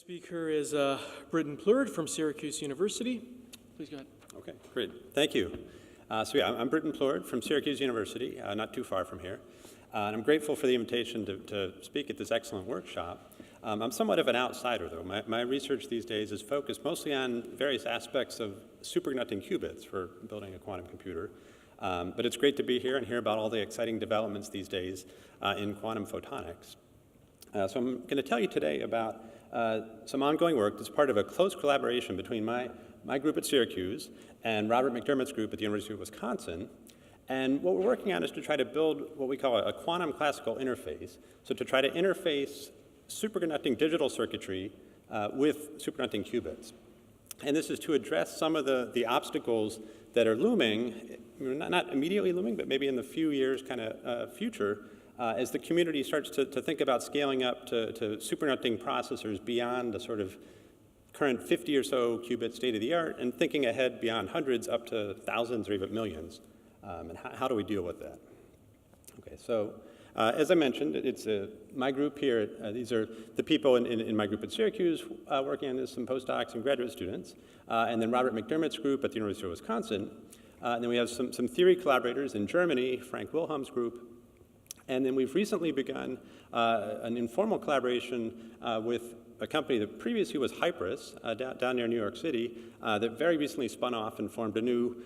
Speaker is Britton Plourde from Syracuse University. Please go ahead. Okay, great. Thank you. I'm Britton Plourde from Syracuse University, not too far from here. And I'm grateful for the invitation to speak at this excellent workshop. I'm somewhat of an outsider, though. My research these days is focused mostly on various aspects of superconducting qubits for building a quantum computer. But it's great to be here and hear about all the exciting developments these days in quantum photonics. So I'm going to tell you today about some ongoing work that's part of a close collaboration between my group at Syracuse and Robert McDermott's group at the University of Wisconsin. And what we're working on is to try to build what we call a quantum classical interface. So to try to interface superconducting digital circuitry with superconducting qubits. And this is to address some of the obstacles that are looming, not immediately looming, but maybe in the few years kind of future, as the community starts to think about scaling up to superconducting processors beyond the sort of current 50 or so qubit state-of-the-art and thinking ahead beyond hundreds up to thousands or even millions. And how do we deal with that? Okay, so as I mentioned, it's my group here. These are the people in my group at Syracuse working on this, some postdocs and graduate students, and then Robert McDermott's group at the University of Wisconsin. And then we have some theory collaborators in Germany, Frank Wilhelm's group. And then we've recently begun an informal collaboration with a company that previously was Hypris down near New York City that very recently spun off and formed a new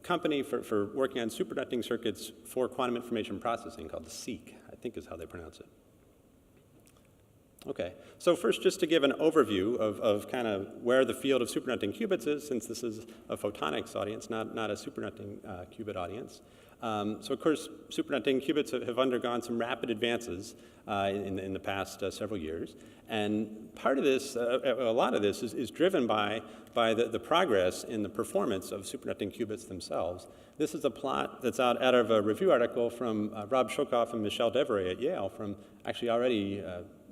company for working on superconducting circuits for quantum information processing called the SEEC, I think is how they pronounce it. Okay, so first just to give an overview of kind of where the field of superconducting qubits is, since this is a photonics audience, not a superconducting qubit audience. So of course, superconducting qubits have undergone some rapid advances in the past several years. And part of this, a lot of this is driven by the progress in the performance of superconducting qubits themselves. This is a plot that's out of a review article from Rob Shokoff and Michel Deveray at Yale from actually already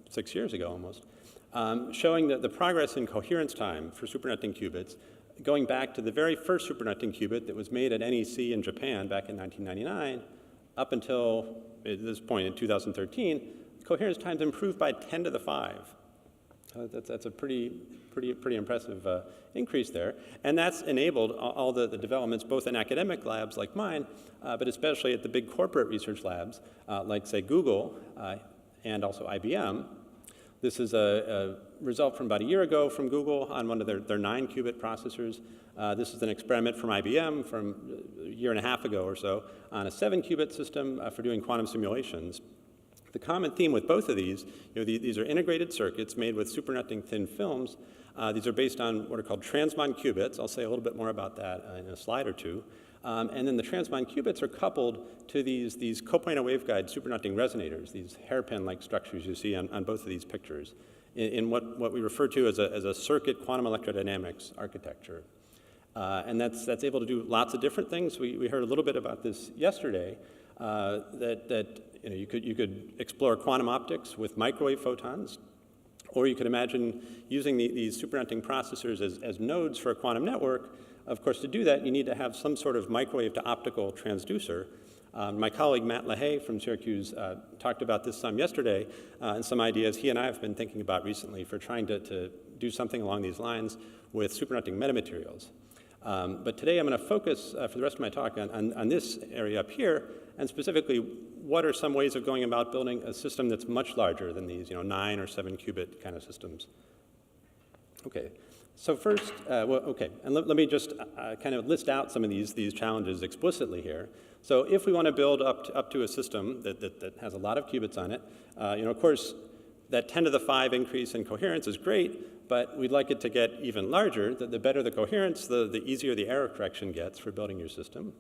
6 years ago almost, showing that the progress in coherence time for superconducting qubits going back to the very first superconducting qubit that was made at NEC in Japan back in 1999, up until this point in 2013, coherence times improved by 10 to the 5. That's a pretty impressive increase there. And that's enabled all the developments both in academic labs like mine, but especially at the big corporate research labs like, say, Google and also IBM. This is a result from about a year ago from Google on one of their 9-qubit processors. This is an experiment from IBM from a year and a half ago or so on a 7-qubit system for doing quantum simulations. The common theme with both of these, these are integrated circuits made with superconducting thin films. These are based on what are called transmon qubits. I'll say a little bit more about that in a slide or two. And then the transmon qubits are coupled to these coplanar waveguide superconducting resonators, these hairpin-like structures you see on both of these pictures, in what we refer to as a circuit quantum electrodynamics architecture. And that's able to do lots of different things. We heard a little bit about this yesterday, that you could explore quantum optics with microwave photons, or you could imagine using these superconducting processors as nodes for a quantum network. Of course, to do that, you need to have some sort of microwave to optical transducer. My colleague Matt LaHaye from Syracuse talked about this some yesterday, and some ideas he and I have been thinking about recently for trying to do something along these lines with superconducting metamaterials. But today I'm going to focus for the rest of my talk on this area up here, and specifically what are some ways of going about building a system that's much larger than these 9 or 7 qubit kind of systems. Okay. So first, and let me just kind of list out some of these challenges explicitly here. So if we want to build up to a system that has a lot of qubits on it, of course, that 10 to the 5 increase in coherence is great, but we'd like it to get even larger. The better the coherence, the easier the error correction gets for building your system.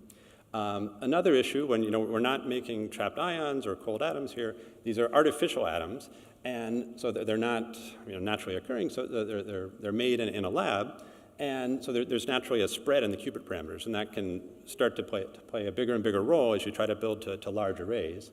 Another issue, when we're not making trapped ions or cold atoms here, these are artificial atoms, and so they're not naturally occurring, so they're made in a lab, and so there's naturally a spread in the qubit parameters, and that can start to play a bigger and bigger role as you try to build to large arrays.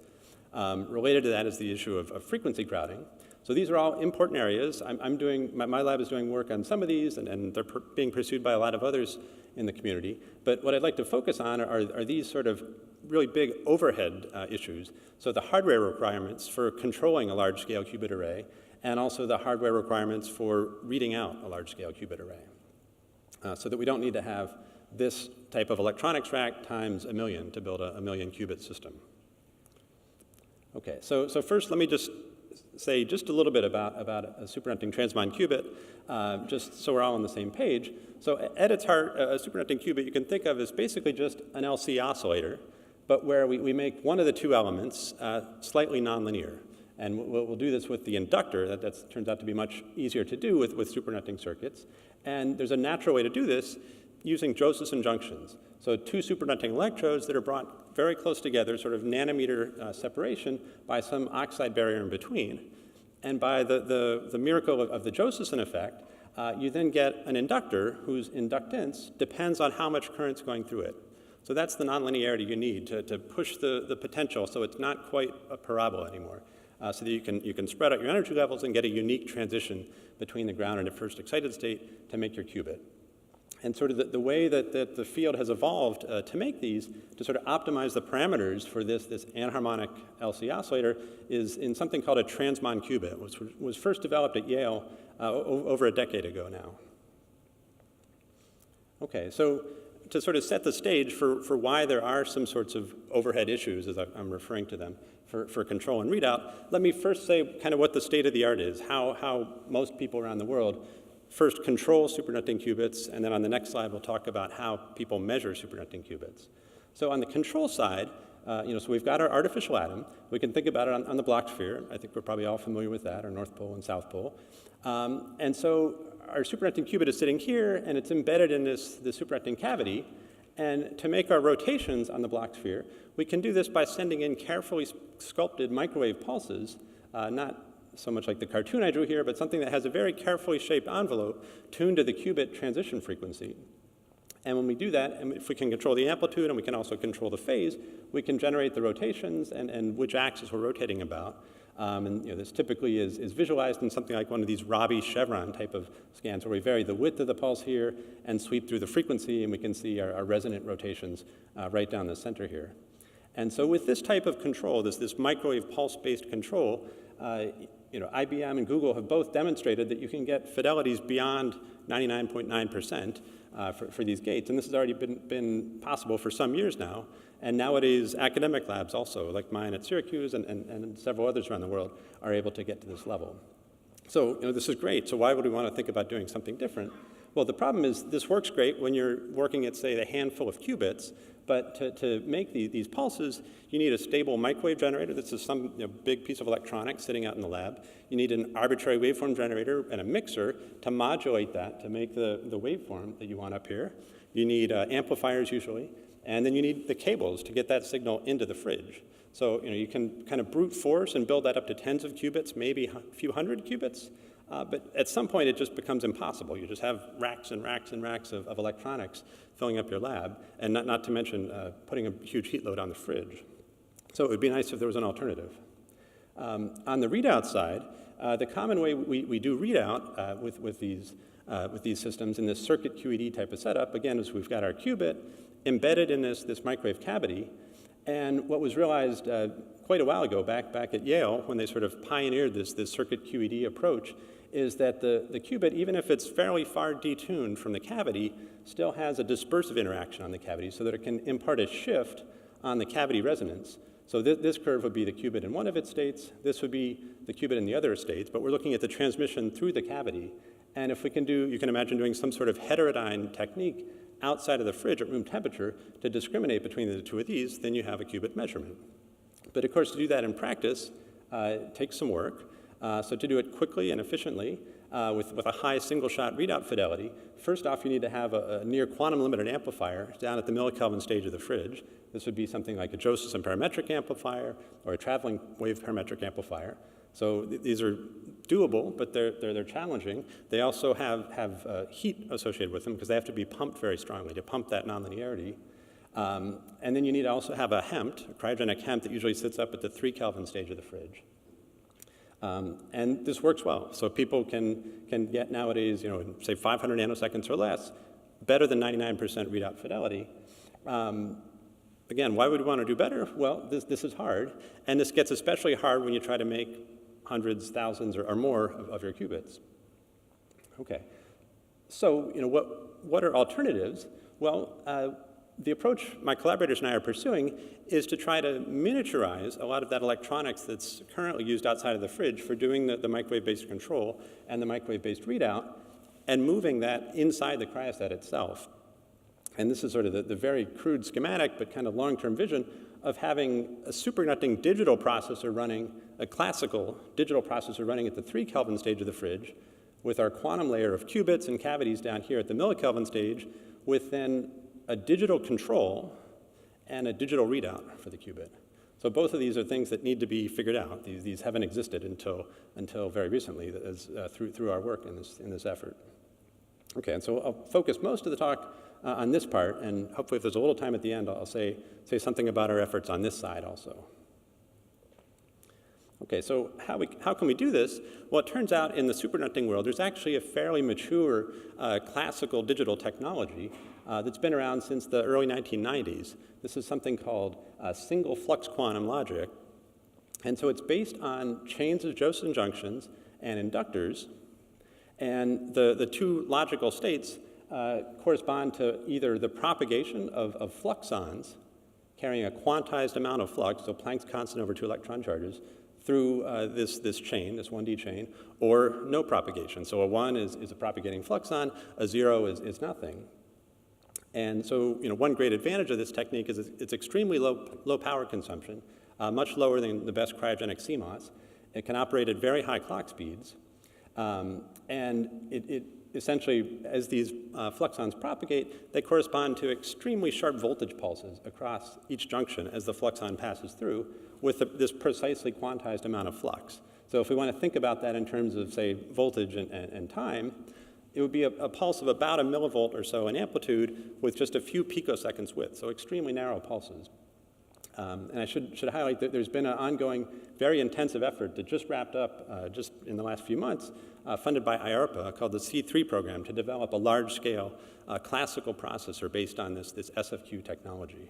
Related to that is the issue of frequency crowding. So these are all important areas. My lab is doing work on some of these, and they're being pursued by a lot of others in the community. But what I'd like to focus on are these sort of really big overhead issues. So the hardware requirements for controlling a large-scale qubit array and also the hardware requirements for reading out a large-scale qubit array. So that we don't need to have this type of electronics rack times 1,000,000 to build a 1,000,000 qubit system. Okay, so first let me just say just a little bit about a superconducting transmon qubit, just so we're all on the same page. So at its heart, a superconducting qubit you can think of as basically just an LC oscillator, but where we make one of the two elements slightly nonlinear. And we'll do this with the inductor. That turns out to be much easier to do with superconducting circuits. And there's a natural way to do this using Josephson junctions. So two superconducting electrodes that are brought very close together, sort of nanometer separation, by some oxide barrier in between. And by the miracle of the Josephson effect, you then get an inductor whose inductance depends on how much current's going through it. So that's the nonlinearity you need to push the potential so it's not quite a parabola anymore. So that you can spread out your energy levels and get a unique transition between the ground and the first excited state to make your qubit. And sort of the way that the field has evolved to make these, to sort of optimize the parameters for this anharmonic LC oscillator, is in something called a transmon qubit, which was first developed at Yale over a decade ago now. Okay, so to sort of set the stage for why there are some sorts of overhead issues, as I'm referring to them, for control and readout, let me first say kind of what the state of the art is, how most people around the world first control superconducting qubits, and then on the next slide we'll talk about how people measure superconducting qubits. So on the control side, so we've got our artificial atom. We can think about it on the Bloch sphere. I think we're probably all familiar with that, our North Pole and South Pole. And so our superconducting qubit is sitting here, and it's embedded in this superconducting cavity. And to make our rotations on the Bloch sphere, we can do this by sending in carefully sculpted microwave pulses, not so much like the cartoon I drew here, but something that has a very carefully shaped envelope tuned to the qubit transition frequency. And when we do that, and if we can control the amplitude and we can also control the phase, we can generate the rotations and which axis we're rotating about. And this typically is visualized in something like one of these Rabi chevron type of scans where we vary the width of the pulse here and sweep through the frequency, and we can see our resonant rotations right down the center here. And so with this type of control, this microwave pulse-based control, IBM and Google have both demonstrated that you can get fidelities beyond 99.9% for these gates. And this has already been possible for some years now. And nowadays, academic labs also, like mine at Syracuse and several others around the world, are able to get to this level. So this is great. So why would we want to think about doing something different? Well, the problem is this works great when you're working at, say, a handful of qubits. But to make these pulses, you need a stable microwave generator. This is some big piece of electronics sitting out in the lab. You need an arbitrary waveform generator and a mixer to modulate that, to make the waveform that you want up here. You need amplifiers usually. And then you need the cables to get that signal into the fridge. So you can kind of brute force and build that up to tens of qubits, maybe a few hundred qubits. But at some point, it just becomes impossible. You just have racks and racks and racks of electronics filling up your lab, and not to mention putting a huge heat load on the fridge. So it would be nice if there was an alternative. On the readout side, the common way we do readout with these systems in this circuit QED type of setup, again, is we've got our qubit embedded in this microwave cavity. And what was realized quite a while ago, back at Yale, when they sort of pioneered this circuit QED approach, is that the qubit, even if it's fairly far detuned from the cavity, still has a dispersive interaction on the cavity so that it can impart a shift on the cavity resonance. So this curve would be the qubit in one of its states. This would be the qubit in the other states, but we're looking at the transmission through the cavity. And if we can you can imagine doing some sort of heterodyne technique outside of the fridge at room temperature to discriminate between the two of these, then you have a qubit measurement. But of course, to do that in practice, it takes some work. So to do it quickly and efficiently with a high single-shot readout fidelity, first off, you need to have a near quantum-limited amplifier down at the millikelvin stage of the fridge. This would be something like a Josephson parametric amplifier or a traveling wave parametric amplifier. So these are doable, but they're challenging. They also have heat associated with them because they have to be pumped very strongly to pump that nonlinearity. And then you need to also have a HEMT, a cryogenic HEMT that usually sits up at the 3 Kelvin stage of the fridge. And this works well. So people can get nowadays, in, say 500 nanoseconds or less, better than 99% readout fidelity. Again, why would we want to do better? Well, this is hard. And this gets especially hard when you try to make hundreds, thousands, or more of your qubits. Okay, so what are alternatives? Well, the approach my collaborators and I are pursuing is to try to miniaturize a lot of that electronics that's currently used outside of the fridge for doing the microwave-based control and the microwave-based readout, and moving that inside the cryostat itself. And this is sort of the very crude schematic, but kind of long-term vision of having a superconducting digital processor running, a classical digital processor running at the 3 Kelvin stage of the fridge, with our quantum layer of qubits and cavities down here at the millikelvin stage, with then a digital control and a digital readout for the qubit. So both of these are things that need to be figured out. These haven't existed until very recently through our work in this effort. Okay, and so I'll focus most of the talk on this part, and hopefully if there's a little time at the end, I'll say something about our efforts on this side also. Okay, so how can we do this? Well, it turns out in the superconducting world, there's actually a fairly mature classical digital technology that's been around since the early 1990s. This is something called single flux quantum logic. And so it's based on chains of Josephson junctions and inductors. And the two logical states correspond to either the propagation of fluxons carrying a quantized amount of flux, so Planck's constant over 2 electron charges, through this chain, this 1D chain, or no propagation. So a 1 is a propagating fluxon, a 0 is nothing. And so one great advantage of this technique is it's extremely low power consumption, much lower than the best cryogenic CMOS. It can operate at very high clock speeds. And it essentially, as these fluxons propagate, they correspond to extremely sharp voltage pulses across each junction as the fluxon passes through with this precisely quantized amount of flux. So if we want to think about that in terms of, say, voltage and time, it would be a pulse of about a millivolt or so in amplitude with just a few picoseconds width, so extremely narrow pulses. And I should highlight that there's been an ongoing, very intensive effort that just wrapped up just in the last few months, funded by IARPA, called the C3 program, to develop a large-scale classical processor based on this SFQ technology.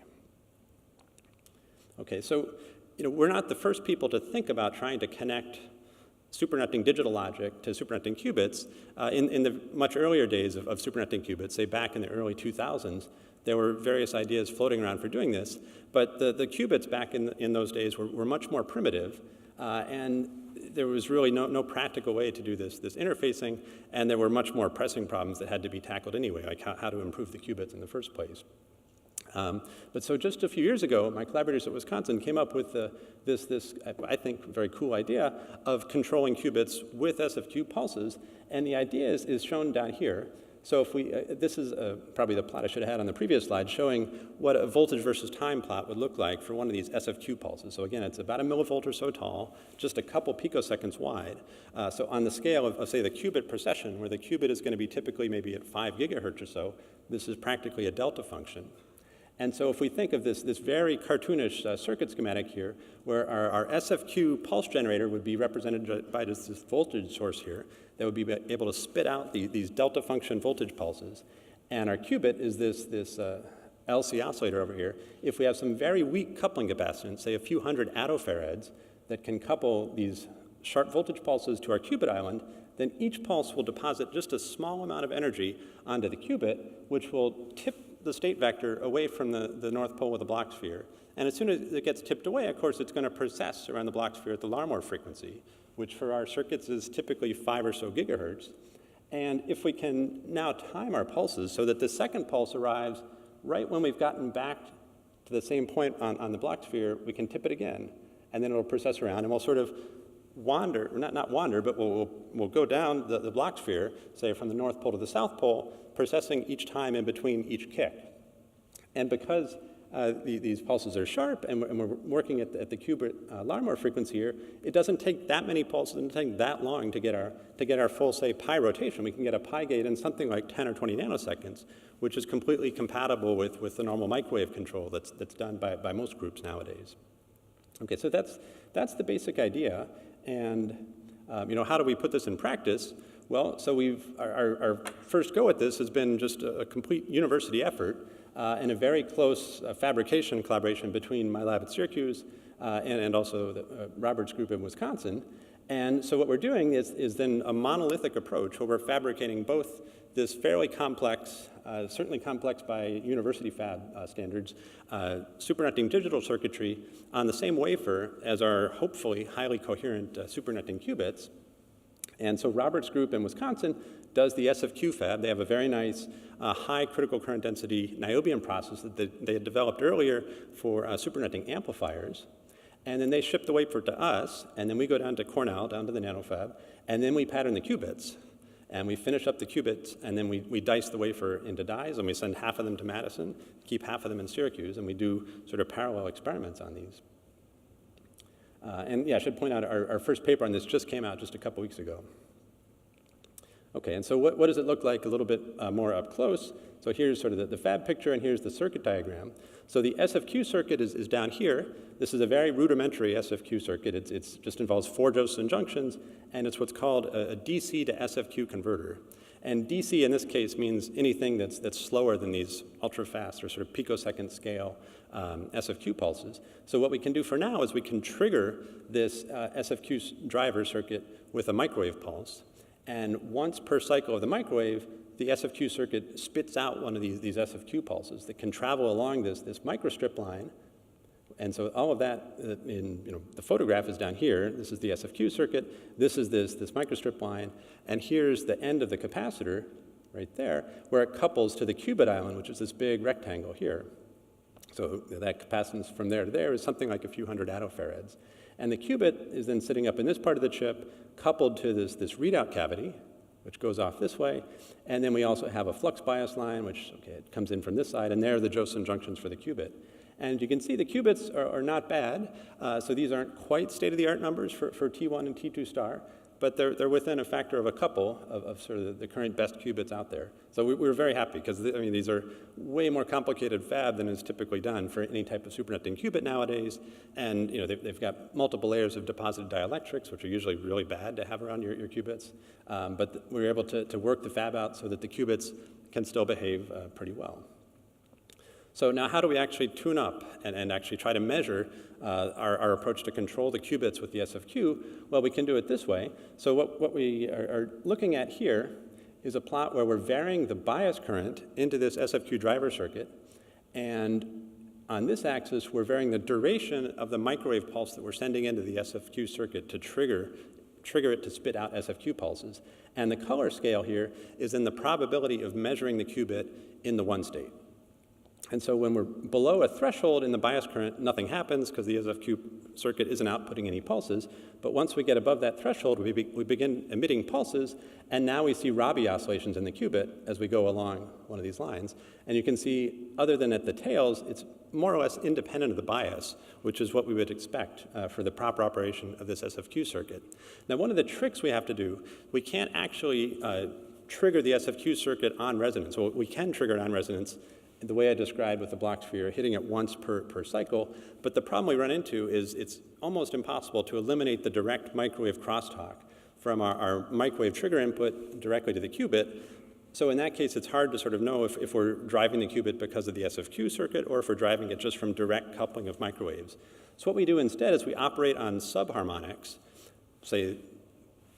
Okay, so we're not the first people to think about trying to connect superconducting digital logic to superconducting qubits. In the much earlier days of superconducting qubits, say back in the early 2000s, there were various ideas floating around for doing this, but the qubits back in those days were much more primitive, and there was really no practical way to do this interfacing, and there were much more pressing problems that had to be tackled anyway, like how to improve the qubits in the first place. But so just a few years ago, my collaborators at Wisconsin came up with this, I think, very cool idea of controlling qubits with SFQ pulses, and the idea is shown down here. So if this is probably the plot I should have had on the previous slide, showing what a voltage versus time plot would look like for one of these SFQ pulses. So again, it's about a millivolt or so tall, just a couple picoseconds wide. So on the scale of, say, the qubit precession, where the qubit is going to be typically maybe at 5 gigahertz or so, this is practically a delta function. And so if we think of this very cartoonish circuit schematic here, where our SFQ pulse generator would be represented by this voltage source here, that would be able to spit out these delta function voltage pulses. And our qubit is this LC oscillator over here. If we have some very weak coupling capacitance, say a few hundred attofarads, that can couple these sharp voltage pulses to our qubit island, then each pulse will deposit just a small amount of energy onto the qubit, which will tip the state vector away from the north pole of the Bloch sphere. And as soon as it gets tipped away, of course, it's going to precess around the Bloch sphere at the Larmor frequency, which for our circuits is typically 5 or so gigahertz. And if we can now time our pulses so that the second pulse arrives right when we've gotten back to the same point on the Bloch sphere, we can tip it again, and then it'll precess around, and we'll sort of wander, not wander, but we'll go down the Bloch sphere, say from the north pole to the south pole, processing each time in between each kick. And because these pulses are sharp, and we're working at the qubit Larmor frequency here, it doesn't take that many pulses, it doesn't take that long to get our full, say, pi rotation. We can get a pi gate in something like 10 or 20 nanoseconds, which is completely compatible with the normal microwave control that's done by most groups nowadays. Okay, so that's the basic idea. And how do we put this in practice? Well, so our first go at this has been just a complete university effort and a very close fabrication collaboration between my lab at Syracuse and also Robert's group in Wisconsin. And so what we're doing is then a monolithic approach where we're fabricating both this fairly complex, certainly complex by university fab standards, superconducting digital circuitry on the same wafer as our hopefully highly coherent superconducting qubits. And so Robert's group in Wisconsin does the SFQ fab. They have a very nice high critical current density niobium process that they had developed earlier for superconducting amplifiers. And then they ship the wafer to us, and then we go down to Cornell, down to the nanofab, and then we pattern the qubits. And we finish up the qubits, and then we dice the wafer into dies, and we send half of them to Madison, keep half of them in Syracuse, and we do sort of parallel experiments on these. And yeah, I should point out our first paper on this just came out just a couple weeks ago. Okay, and so what does it look like a little bit more up close? So here's sort of the fab picture, and here's the circuit diagram. So the SFQ circuit is down here. This is a very rudimentary SFQ circuit. It just involves 4 Josephson junctions, and it's what's called a DC to SFQ converter. And DC in this case means anything that's slower than these ultra-fast or sort of picosecond scale SFQ pulses. So what we can do for now is we can trigger this SFQ driver circuit with a microwave pulse. And once per cycle of the microwave, the SFQ circuit spits out one of these SFQ pulses that can travel along this microstrip line. And so all of that the photograph is down here. This is the SFQ circuit. This is this microstrip line. And here's the end of the capacitor right there, where it couples to the qubit island, which is this big rectangle here. So that capacitance from there to there is something like a few hundred attofarads. And the qubit is then sitting up in this part of the chip, coupled to this readout cavity, which goes off this way. And then we also have a flux bias line, which, it comes in from this side, and there are the Josephson junctions for the qubit. And you can see the qubits are not bad. So these aren't quite state-of-the-art numbers for T1 and T2 star, but they're within a factor of a couple of sort of the current best qubits out there. So we're very happy, because these are way more complicated fab than is typically done for any type of superconducting qubit nowadays. And they've got multiple layers of deposited dielectrics, which are usually really bad to have around your qubits. But we're able to work the fab out so that the qubits can still behave pretty well. So now how do we actually tune up and actually try to measure our approach to control the qubits with the SFQ? Well, we can do it this way. So what we are looking at here is a plot where we're varying the bias current into this SFQ driver circuit. And on this axis, we're varying the duration of the microwave pulse that we're sending into the SFQ circuit to trigger it to spit out SFQ pulses. And the color scale here is in the probability of measuring the qubit in the one state. And so when we're below a threshold in the bias current, nothing happens because the SFQ circuit isn't outputting any pulses. But once we get above that threshold, we begin emitting pulses, and now we see Rabi oscillations in the qubit as we go along one of these lines. And you can see, other than at the tails, it's more or less independent of the bias, which is what we would expect for the proper operation of this SFQ circuit. Now, one of the tricks we have to do, we can't actually trigger the SFQ circuit on resonance. Well, we can trigger it on resonance the way I described with the Bloch sphere, hitting it once per cycle. But the problem we run into is it's almost impossible to eliminate the direct microwave crosstalk from our microwave trigger input directly to the qubit. So in that case, it's hard to sort of know if we're driving the qubit because of the SFQ circuit or if we're driving it just from direct coupling of microwaves. So what we do instead is we operate on subharmonics, say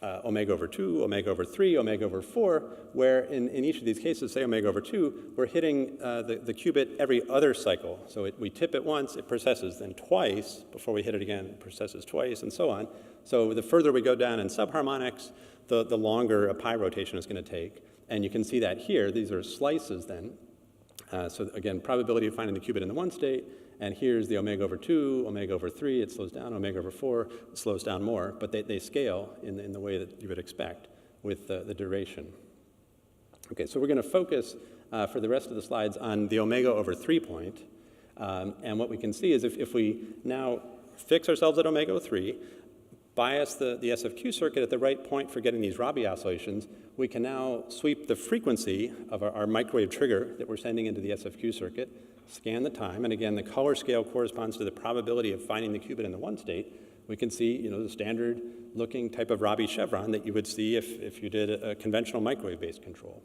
omega over 2, omega over 3, omega over 4, where in each of these cases, say omega over 2, we're hitting the qubit every other cycle. So we tip it once, it precesses, then twice, before we hit it again, it precesses twice, and so on. So the further we go down in subharmonics, the longer a pi rotation is going to take. And you can see that here. These are slices then. So again, probability of finding the qubit in the one state. And here's the omega over 2, omega over 3, it slows down, omega over 4, it slows down more, but they scale in the way that you would expect with the duration. Okay, so we're going to focus for the rest of the slides on the omega over 3 point. And what we can see is if we now fix ourselves at omega over 3, bias the SFQ circuit at the right point for getting these Rabi oscillations, we can now sweep the frequency of our microwave trigger that we're sending into the SFQ circuit, scan the time, and again, the color scale corresponds to the probability of finding the qubit in the one state. We can see, the standard looking type of Rabi chevron that you would see if you did a conventional microwave-based control.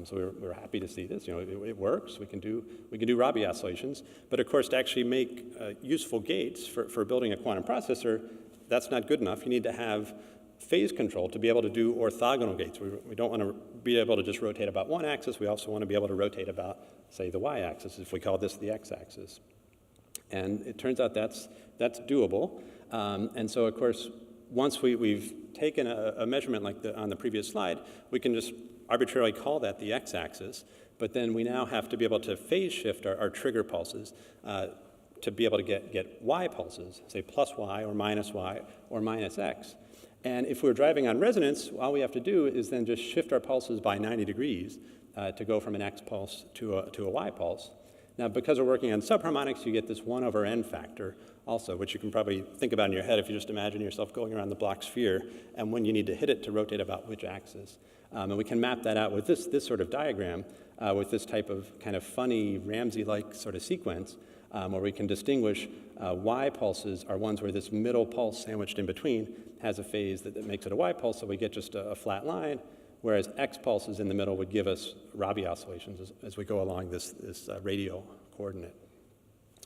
So we're happy to see this. It works. We can do Rabi oscillations, but of course, to actually make useful gates for building a quantum processor, that's not good enough. You need to have phase control to be able to do orthogonal gates. We don't want to be able to just rotate about one axis. We also want to be able to rotate about, say, the y-axis, if we call this the x-axis. And it turns out that's doable. And so, of course, once we've taken a measurement like on the previous slide, we can just arbitrarily call that the x-axis. But then we now have to be able to phase shift our trigger pulses to be able to get y pulses, say plus y or minus x. And if we're driving on resonance, all we have to do is then just shift our pulses by 90 degrees to go from an x pulse to a y pulse. Now, because we're working on subharmonics, you get this 1/n factor also, which you can probably think about in your head if you just imagine yourself going around the Bloch sphere and when you need to hit it to rotate about which axis. And we can map that out with this sort of diagram, with this type of kind of funny Ramsey-like sort of sequence, where we can distinguish y pulses are ones where this middle pulse sandwiched in between has a phase that makes it a y pulse, so we get just a flat line, whereas x pulses in the middle would give us Rabi oscillations as we go along this radial coordinate.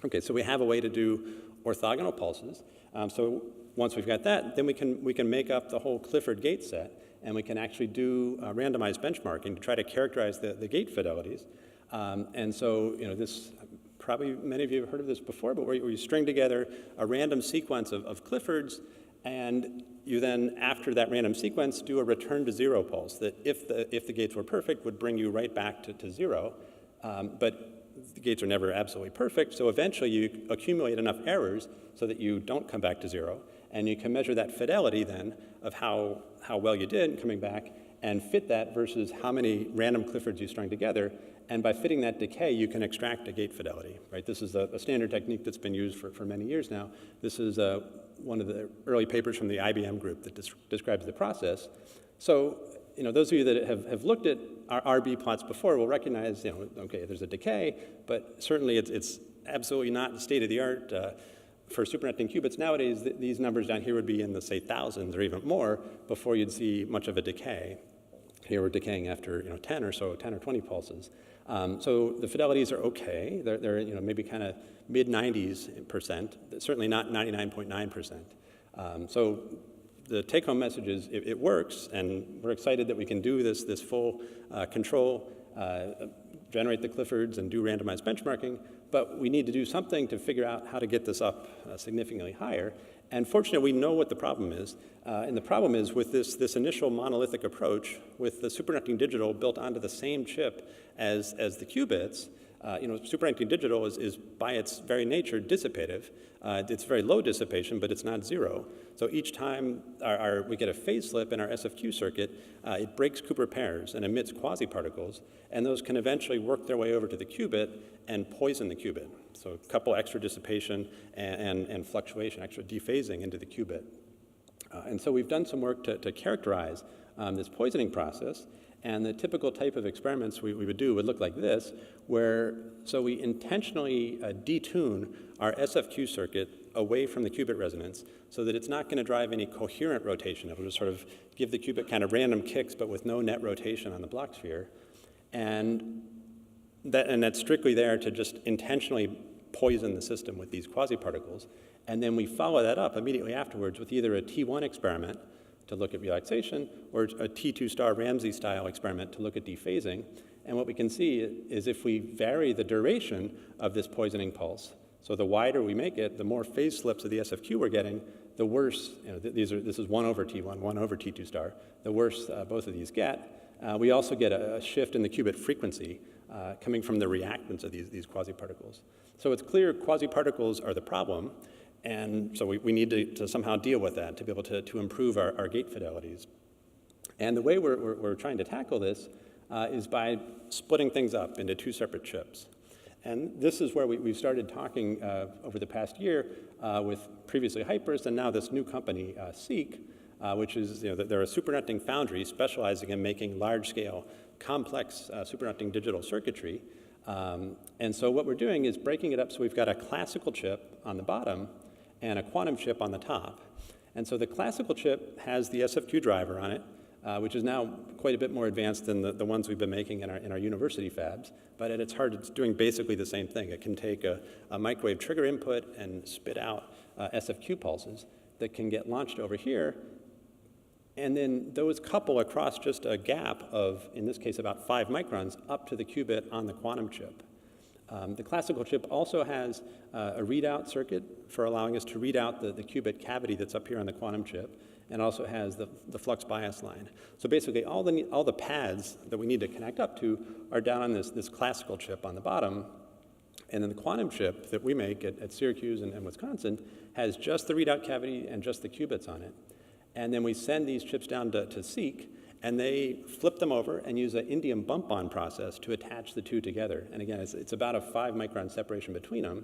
Okay, so we have a way to do orthogonal pulses. So once we've got that, then we can make up the whole Clifford gate set, and we can actually do randomized benchmarking to try to characterize the gate fidelities. And so, this, probably many of you have heard of this before, but where you string together a random sequence of Cliffords, and you then, after that random sequence, do a return to zero pulse that, if the gates were perfect, would bring you right back to zero. But the gates are never absolutely perfect, so eventually you accumulate enough errors so that you don't come back to zero, and you can measure that fidelity then of how well you did coming back and fit that versus how many random Cliffords you strung together. And by fitting that decay, you can extract a gate fidelity, right? This is a standard technique that's been used for many years now. This is one of the early papers from the IBM group that describes the process. So, those of you that have looked at our RB plots before will recognize, okay, there's a decay, but certainly it's absolutely not the state of the art. For superconducting qubits nowadays, these numbers down here would be in the, say, thousands or even more before you'd see much of a decay. Here we're decaying after 10 or 20 pulses. So the fidelities are okay. They're maybe kind of mid-90s%, certainly not 99.9%. So the take-home message is it works, and we're excited that we can do this full control, generate the Cliffords, and do randomized benchmarking. But we need to do something to figure out how to get this up significantly higher. And fortunately, we know what the problem is. And the problem is with this initial monolithic approach, with the superconducting digital built onto the same chip as the qubits, superconducting digital is by its very nature dissipative. It's very low dissipation, but it's not zero. So each time we get a phase slip in our SFQ circuit, it breaks Cooper pairs and emits quasi-particles, and those can eventually work their way over to the qubit and poison the qubit. So a couple extra dissipation and fluctuation, extra dephasing into the qubit. And so we've done some work to characterize this poisoning process. And the typical type of experiments we would do would look like this, so we intentionally detune our SFQ circuit away from the qubit resonance so that it's not going to drive any coherent rotation. It will just sort of give the qubit kind of random kicks, but with no net rotation on the Bloch sphere. And that's strictly there to just intentionally poison the system with these quasi-particles. And then we follow that up immediately afterwards with either a T1 experiment to look at relaxation, or a T2 star Ramsey style experiment to look at dephasing. And what we can see is if we vary the duration of this poisoning pulse, so the wider we make it, the more phase slips of the SFQ we're getting, the worse, this is 1 over T1, 1 over T2 star, the worse both of these get. We also get a shift in the qubit frequency coming from the reactance of these quasi-particles. So it's clear quasi-particles are the problem, and so we need to somehow deal with that to be able to improve our gate fidelities. And the way we're trying to tackle this is by splitting things up into 2 separate chips. And this is where we've started talking over the past year with previously Hypers and now this new company, Seek, which is, they're a superconducting foundry specializing in making large-scale, complex superconducting digital circuitry. And so what we're doing is breaking it up so we've got a classical chip on the bottom and a quantum chip on the top. And so the classical chip has the SFQ driver on it, which is now quite a bit more advanced than the ones we've been making in our university fabs. But at its heart, it's doing basically the same thing. It can take a microwave trigger input and spit out SFQ pulses. that can get launched over here. And then those couple across just a gap of, in this case, about 5 microns up to the qubit on the quantum chip. The classical chip also has a readout circuit for allowing us to read out the qubit cavity that's up here on the quantum chip, and also has the flux bias line. So basically, all the pads that we need to connect up to are down on this classical chip on the bottom. And then the quantum chip that we make at Syracuse and Wisconsin has just the readout cavity and just the qubits on it. And then we send these chips down to Seek, and they flip them over and use an indium bump-on process to attach the two together. And again, it's about a 5 micron separation between them.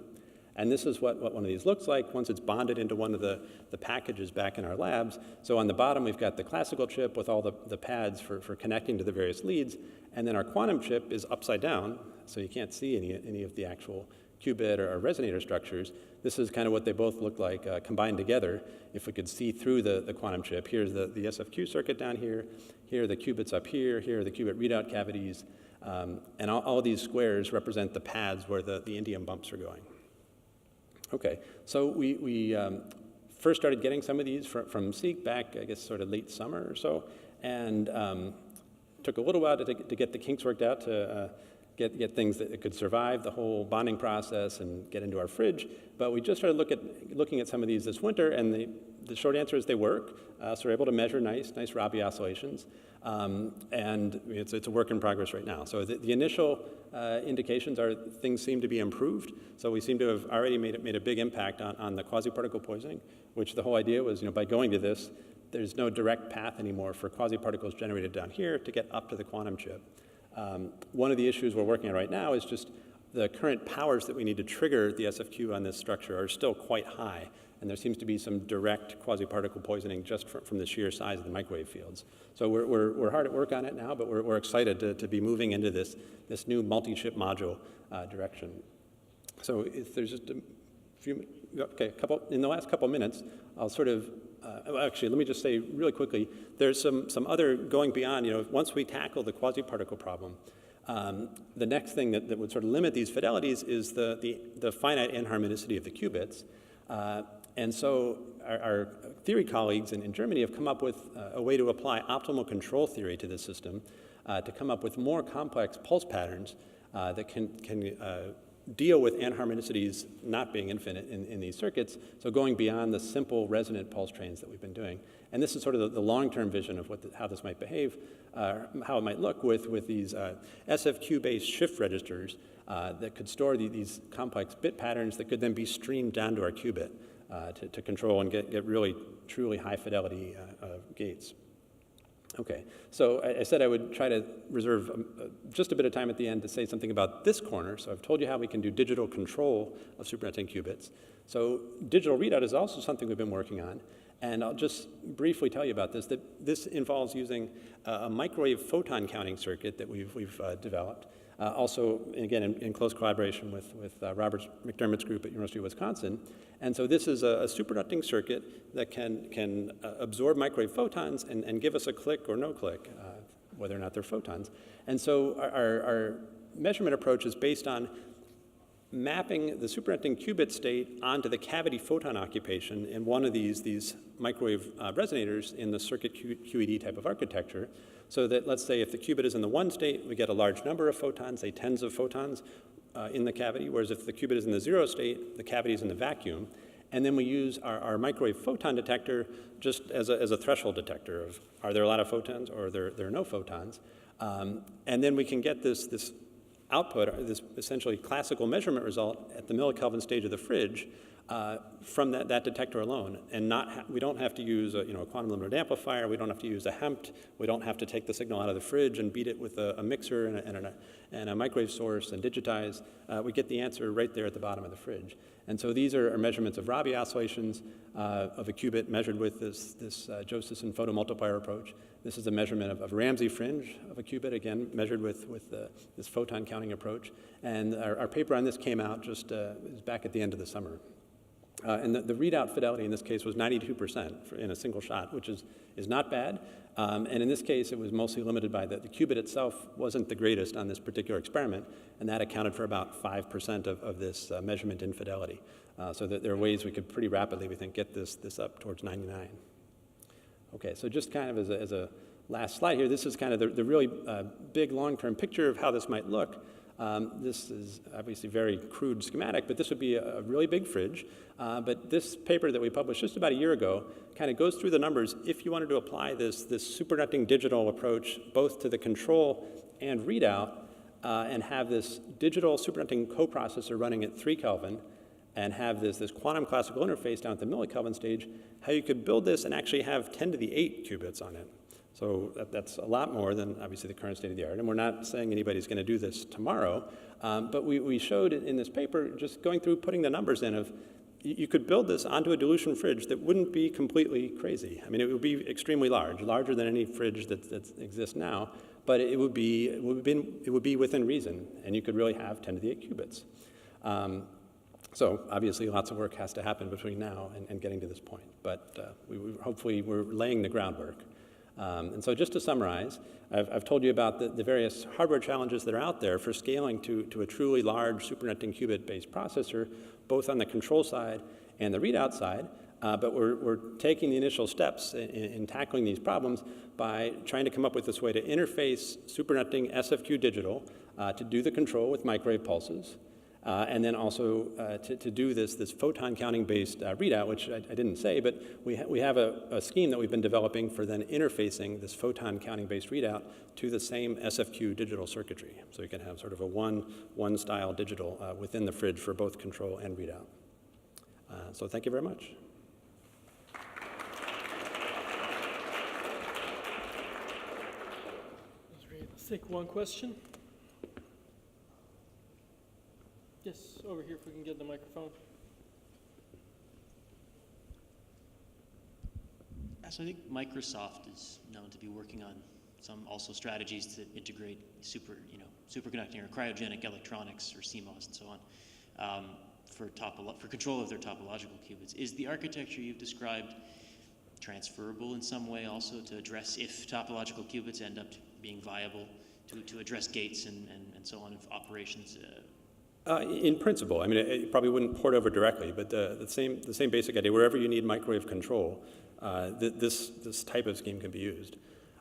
And this is what one of these looks like once it's bonded into one of the packages back in our labs. So on the bottom, we've got the classical chip with all the pads for connecting to the various leads. And then our quantum chip is upside down, so you can't see any of the actual qubit or resonator structures. This is kind of what they both look like combined together. If we could see through the quantum chip, here's the SFQ circuit down here. Here are the qubits up here. Here are the qubit readout cavities. And all these squares represent the pads where the indium bumps are going. Okay, so we first started getting some of these from Seek back, I guess, sort of late summer or so. And took a little while to get the kinks worked out to get things that could survive the whole bonding process and get into our fridge. But we just started looking at some of these this winter, and the short answer is they work. So we're able to measure nice Rabi oscillations. And it's a work in progress right now. So the initial indications are things seem to be improved. So we seem to have already made a big impact on the quasi-particle poisoning, which the whole idea was, by going to this, there's no direct path anymore for quasi-particles generated down here to get up to the quantum chip. One of the issues we're working on right now is just the current powers that we need to trigger the SFQ on this structure are still quite high, and there seems to be some direct quasi-particle poisoning just from the sheer size of the microwave fields. So we're hard at work on it now, but we're excited to be moving into this new multi-chip module direction. So if there's just a few, okay, in the last couple minutes, I'll sort of, actually, let me just say really quickly, there's some other going beyond, once we tackle the quasi-particle problem, the next thing that would sort of limit these fidelities is the finite anharmonicity of the qubits. And so our theory colleagues in Germany have come up with a way to apply optimal control theory to this system to come up with more complex pulse patterns that can deal with anharmonicities not being infinite in these circuits, so going beyond the simple resonant pulse trains that we've been doing. And this is sort of the long-term vision of how this might behave, how it might look with these SFQ-based shift registers that could store these complex bit patterns that could then be streamed down to our qubit to control and get really, truly high-fidelity gates. Okay, so I said I would try to reserve just a bit of time at the end to say something about this corner. So I've told you how we can do digital control of superconducting qubits. So digital readout is also something we've been working on. And I'll just briefly tell you about this, that this involves using a microwave photon counting circuit that we've developed. Also, again, in close collaboration with Robert McDermott's group at University of Wisconsin. And so this is a superconducting circuit that can absorb microwave photons and give us a click or no click, whether or not they're photons. And so our measurement approach is based on mapping the superconducting qubit state onto the cavity photon occupation in one of these microwave resonators in the circuit QED type of architecture, so that, let's say, if the qubit is in the 1 state, we get a large number of photons, say tens of photons in the cavity, whereas if the qubit is in the 0 state, the cavity is in the vacuum. And then we use our microwave photon detector just as a threshold detector of, are there a lot of photons or there are no photons? And then we can get this output, this essentially classical measurement result at the millikelvin stage of the fridge from that detector alone, and we don't have to use a quantum limited amplifier. We don't have to use a HEMT. We don't have to take the signal out of the fridge and beat it with a mixer and a microwave source and digitize. We get the answer right there at the bottom of the fridge. And so these are measurements of Rabi oscillations of a qubit measured with this Josephson photomultiplier approach. This is a measurement of Ramsey fringe of a qubit, again, measured with this photon counting approach. And our paper on this came out just back at the end of the summer. And the readout fidelity in this case was 92% in a single shot, which is not bad. And in this case, it was mostly limited by the qubit itself wasn't the greatest on this particular experiment, and that accounted for about 5% of this measurement infidelity. So that there are ways we could pretty rapidly, we think, get this up towards 99. Okay, so just kind of as a last slide here, this is kind of the really big long-term picture of how this might look. This is obviously very crude schematic, but this would be a really big fridge. But this paper that we published just about a year ago kind of goes through the numbers. If you wanted to apply this superconducting digital approach both to the control and readout and have this digital superconducting coprocessor running at 3 Kelvin and have this quantum classical interface down at the millikelvin stage, how you could build this and actually have 10 to the 8 qubits on it. So that's a lot more than obviously the current state of the art. And we're not saying anybody's going to do this tomorrow, but we showed in this paper, just going through putting the numbers in of, you could build this onto a dilution fridge that wouldn't be completely crazy. I mean, it would be extremely large, larger than any fridge that exists now, but it would be within reason, and you could really have 10 to the 8 qubits. So obviously lots of work has to happen between now and getting to this point, but hopefully we're laying the groundwork. And so just to summarize, I've told you about the various hardware challenges that are out there for scaling to a truly large superconducting qubit-based processor, both on the control side and the readout side. But we're taking the initial steps in tackling these problems by trying to come up with this way to interface superconducting SFQ digital to do the control with microwave pulses. And then also to do this photon counting-based readout, which I didn't say, but we have a scheme that we've been developing for then interfacing this photon counting-based readout to the same SFQ digital circuitry. So you can have sort of a one-style digital within the fridge for both control and readout. So thank you very much. Let's take one question. Yes, over here, if we can get the microphone. So I think Microsoft is known to be working on some also strategies to integrate superconducting or cryogenic electronics or CMOS and so on for control of their topological qubits. Is the architecture you've described transferable in some way also to address if topological qubits end up being viable to address gates and so on of operations? In principle, I mean, it probably wouldn't port over directly, but the same basic idea. Wherever you need microwave control, this type of scheme can be used.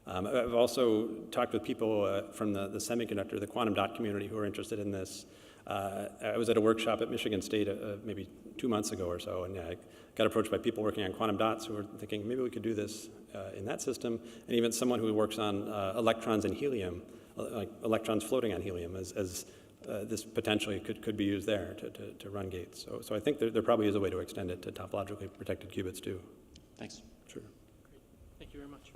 I've also talked with people from the semiconductor, the quantum dot community, who are interested in this. I was at a workshop at Michigan State maybe 2 months ago or so, and I got approached by people working on quantum dots who were thinking maybe we could do this in that system, and even someone who works on electrons and helium, like electrons floating on helium, as this potentially could be used there to run gates. So I think there probably is a way to extend it to topologically protected qubits too. Thanks. Sure. Great. Thank you very much.